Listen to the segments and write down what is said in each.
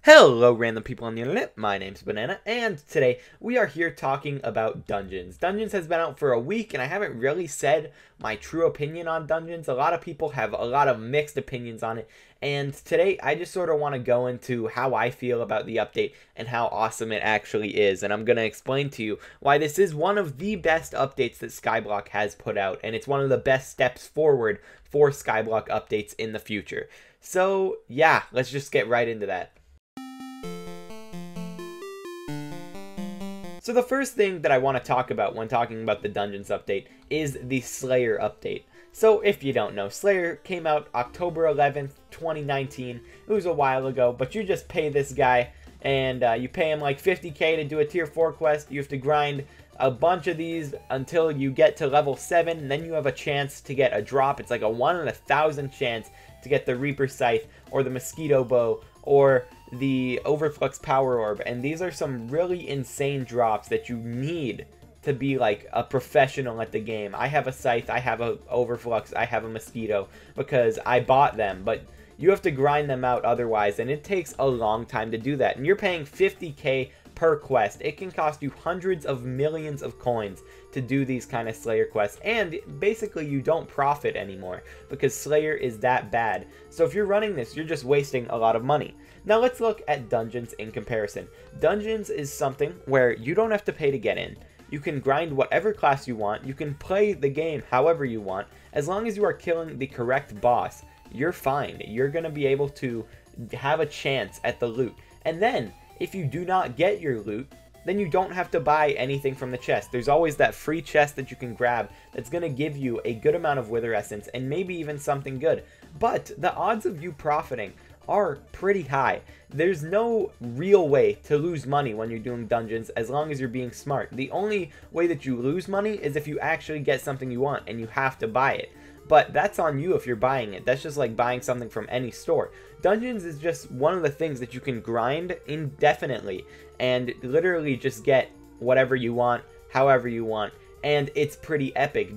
Hello random people on the internet, my name's Banana, and today we are here talking about Dungeons. Dungeons has been out for a week, and I haven't really said my true opinion on Dungeons. A lot of people have a lot of mixed opinions on it, and today I just sort of want to go into how I feel about the update and how awesome it actually is. And I'm going to explain to you why this is one of the best updates that Skyblock has put out, and it's one of the best steps forward for Skyblock updates in the future. So yeah, let's just get right into that. So the first thing that I want to talk about when talking about the Dungeons update is the Slayer update. So if you don't know, Slayer came out October 11th, 2019. It was a while ago, but you just pay this guy, and you pay him like 50k to do a tier 4 quest. You have to grind a bunch of these until you get to level 7, and then you have a chance to get a drop. It's like a 1 in 1,000 chance to get the Reaper Scythe, or the Mosquito Bow, or the Overflux Power Orb, and these are some really insane drops that you need to be like a professional at the game. I have a Scythe, I have a Overflux, I have a Mosquito because I bought them, but you have to grind them out otherwise, and it takes a long time to do that, and you're paying 50k per quest. It can cost you hundreds of millions of coins to do these kind of Slayer quests, and basically you don't profit anymore because Slayer is that bad. So if you're running this, you're just wasting a lot of money. Now let's look at Dungeons in comparison. Dungeons is something where you don't have to pay to get in. You can grind whatever class you want, you can play the game however you want. As long as you are killing the correct boss, you're fine. You're going to be able to have a chance at the loot. And then, if you do not get your loot, then you don't have to buy anything from the chest. There's always that free chest that you can grab that's going to give you a good amount of Wither Essence and maybe even something good. But the odds of you profiting are pretty high. There's no real way to lose money when you're doing dungeons as long as you're being smart. The only way that you lose money is if you actually get something you want and you have to buy it. But that's on you if you're buying it. That's just like buying something from any store. Dungeons is just one of the things that you can grind indefinitely and literally just get whatever you want, however you want. And it's pretty epic.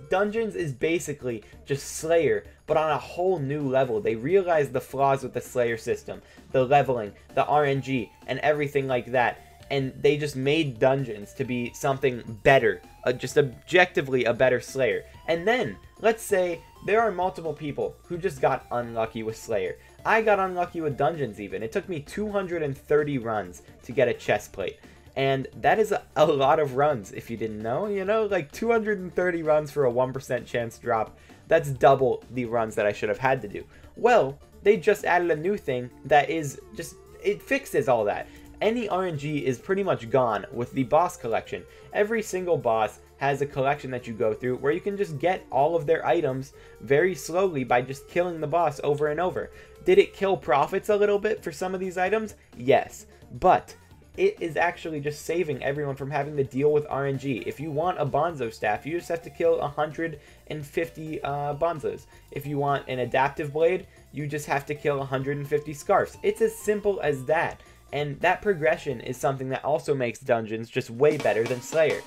Dungeons is basically just Slayer, but on a whole new level. They realized the flaws with the Slayer system, the leveling, the RNG, and everything like that. And they just made Dungeons to be something better, just objectively a better Slayer. And then, let's say there are multiple people who just got unlucky with Slayer. I got unlucky with Dungeons even. It took me 230 runs to get a chest plate. And that is a lot of runs, if you didn't know. You know, like 230 runs for a 1% chance drop. That's double the runs that I should have had to do. Well, they just added a new thing that is just, it fixes all that. Any RNG is pretty much gone with the boss collection. Every single boss has a collection that you go through where you can just get all of their items very slowly by just killing the boss over and over. Did it kill profits a little bit for some of these items? Yes. But it is actually just saving everyone from having to deal with RNG. If you want a Bonzo staff, you just have to kill 150 Bonzos. If you want an adaptive blade, you just have to kill 150 scarfs. It's as simple as that. And that progression is something that also makes Dungeons just way better than Slayer.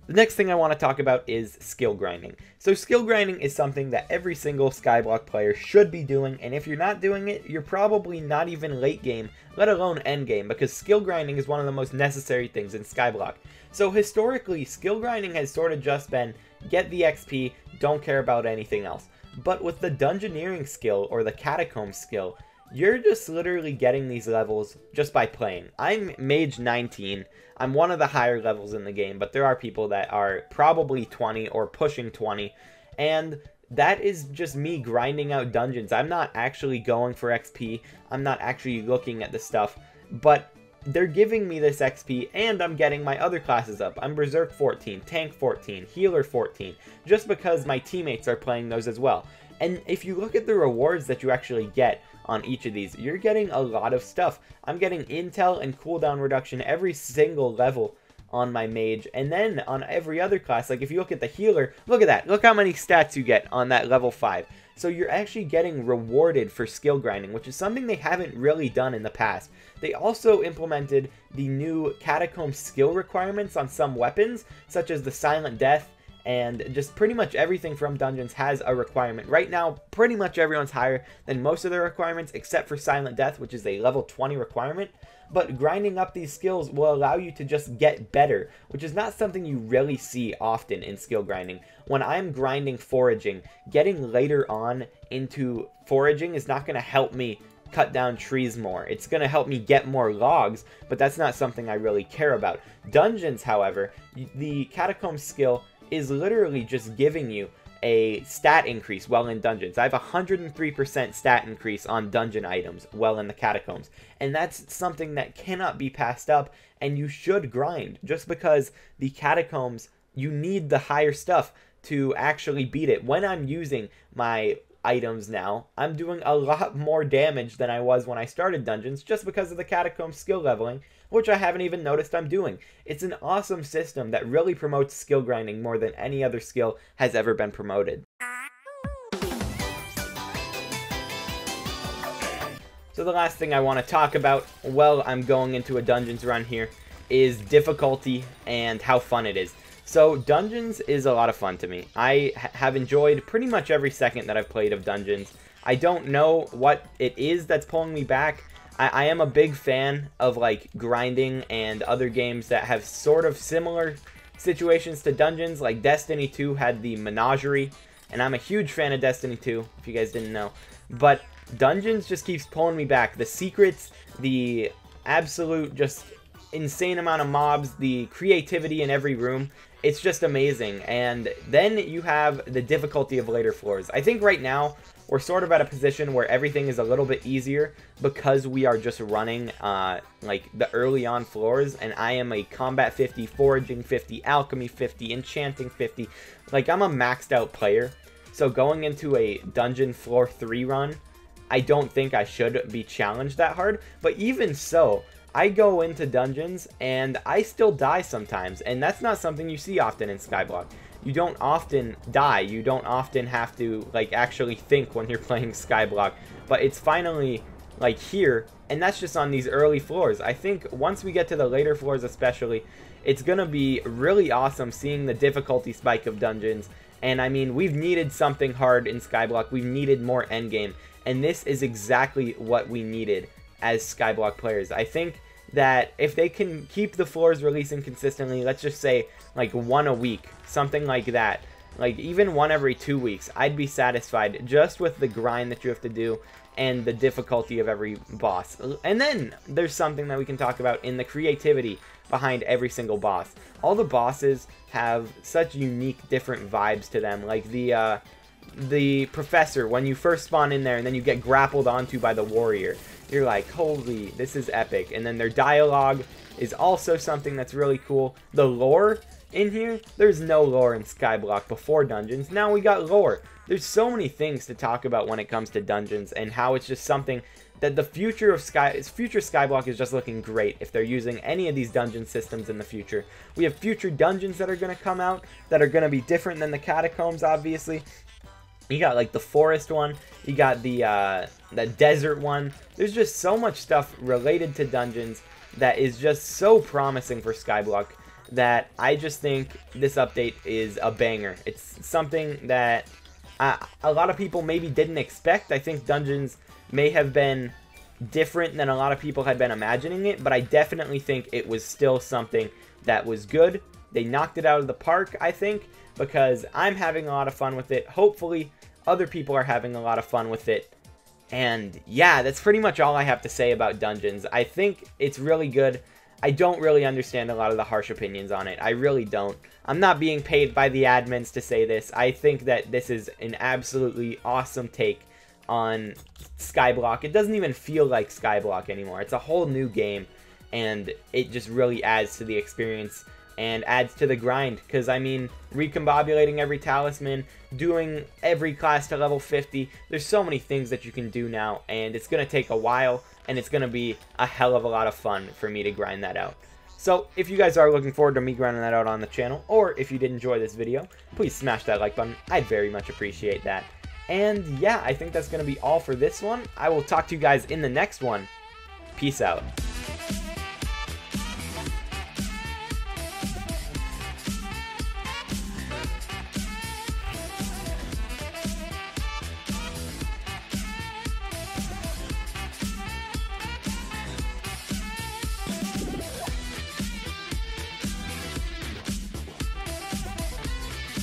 The next thing I want to talk about is skill grinding. So skill grinding is something that every single Skyblock player should be doing, and if you're not doing it, you're probably not even late game, let alone end game, because skill grinding is one of the most necessary things in Skyblock. So historically, skill grinding has sort of just been get the XP, don't care about anything else. But with the Dungeoneering skill, or the Catacomb skill, you're just literally getting these levels just by playing. I'm Mage 19. I'm one of the higher levels in the game, but there are people that are probably 20 or pushing 20. And that is just me grinding out dungeons. I'm not actually going for XP. I'm not actually looking at the stuff. But they're giving me this XP, and I'm getting my other classes up. I'm Berserk 14, Tank 14, Healer 14, just because my teammates are playing those as well. And if you look at the rewards that you actually get on each of these, you're getting a lot of stuff. I'm getting intel and cooldown reduction every single level on my mage, and then on every other class. Like if you look at the healer, look at that. Look how many stats you get on that level 5. So you're actually getting rewarded for skill grinding, which is something they haven't really done in the past. They also implemented the new Catacomb skill requirements on some weapons, such as the Silent Death and just pretty much everything from Dungeons has a requirement. Right now, pretty much everyone's higher than most of their requirements, except for Silent Death, which is a level 20 requirement. But grinding up these skills will allow you to just get better, which is not something you really see often in skill grinding. When I'm grinding foraging, getting later on into foraging is not going to help me cut down trees more. It's going to help me get more logs, but that's not something I really care about. Dungeons, however, the Catacombs skill is literally just giving you a stat increase while in Dungeons. I have 103% stat increase on dungeon items while in the Catacombs, and that's something that cannot be passed up, and you should grind. Just because the Catacombs, you need the higher stuff to actually beat it. When I'm using my items now, I'm doing a lot more damage than I was when I started Dungeons, just because of the Catacombs skill leveling, which I haven't even noticed I'm doing. It's an awesome system that really promotes skill grinding more than any other skill has ever been promoted. So the last thing I want to talk about while I'm going into a Dungeons run here is difficulty and how fun it is. So Dungeons is a lot of fun to me. I have enjoyed pretty much every second that I've played of Dungeons. I don't know what it is that's pulling me back. I am a big fan of like grinding and other games that have sort of similar situations to Dungeons. Like Destiny 2 had the Menagerie, and I'm a huge fan of Destiny 2, if you guys didn't know. But Dungeons just keeps pulling me back. The secrets, the absolute just insane amount of mobs, the creativity in every room, it's just amazing. And then you have the difficulty of later floors. I think right now we're sort of at a position where everything is a little bit easier because we are just running like the early on floors, and I am a combat 50, foraging 50, alchemy 50, enchanting 50. Like, I'm a maxed out player. So going into a dungeon floor 3 run, I don't think I should be challenged that hard. But even so, I go into dungeons and I still die sometimes, and that's not something you see often in Skyblock. You don't often die, you don't often have to like actually think when you're playing Skyblock, but it's finally like here, and that's just on these early floors. I think once we get to the later floors especially, it's gonna be really awesome seeing the difficulty spike of dungeons. And I mean, we've needed something hard in Skyblock, we've needed more endgame, and this is exactly what we needed as Skyblock players. I think that if they can keep the floors releasing consistently, let's just say like one a week, something like that, like even one every 2 weeks, I'd be satisfied just with the grind that you have to do and the difficulty of every boss. And then there's something that we can talk about in the creativity behind every single boss. All the bosses have such unique different vibes to them. Like the professor, when you first spawn in there and then you get grappled onto by the warrior, you're like, holy, this is epic. And then their dialogue is also something that's really cool. The lore in here, there's no lore in Skyblock before Dungeons. Now we got lore. There's so many things to talk about when it comes to Dungeons, and how it's just something that the future of future Skyblock is just looking great if they're using any of these dungeon systems in the future. We have future dungeons that are going to come out that are going to be different than the Catacombs, obviously. You got like the forest one, you got the desert one. There's just so much stuff related to dungeons that is just so promising for Skyblock that I just think this update is a banger. It's something that a lot of people maybe didn't expect. I think dungeons may have been different than a lot of people had been imagining it, but I definitely think it was still something that was good. They knocked it out of the park, I think, because I'm having a lot of fun with it. Hopefully other people are having a lot of fun with it. And yeah, that's pretty much all I have to say about Dungeons. I think it's really good. I don't really understand a lot of the harsh opinions on it. I really don't. I'm not being paid by the admins to say this. I think that this is an absolutely awesome take on Skyblock. It doesn't even feel like Skyblock anymore. It's a whole new game, and it just really adds to the experience and adds to the grind. Because, I mean, recombobulating every talisman, doing every class to level 50, there's so many things that you can do now, and it's going to take a while, and it's going to be a hell of a lot of fun for me to grind that out. So, if you guys are looking forward to me grinding that out on the channel, or if you did enjoy this video, please smash that like button. I'd very much appreciate that. And yeah, I think that's going to be all for this one. I will talk to you guys in the next one. Peace out.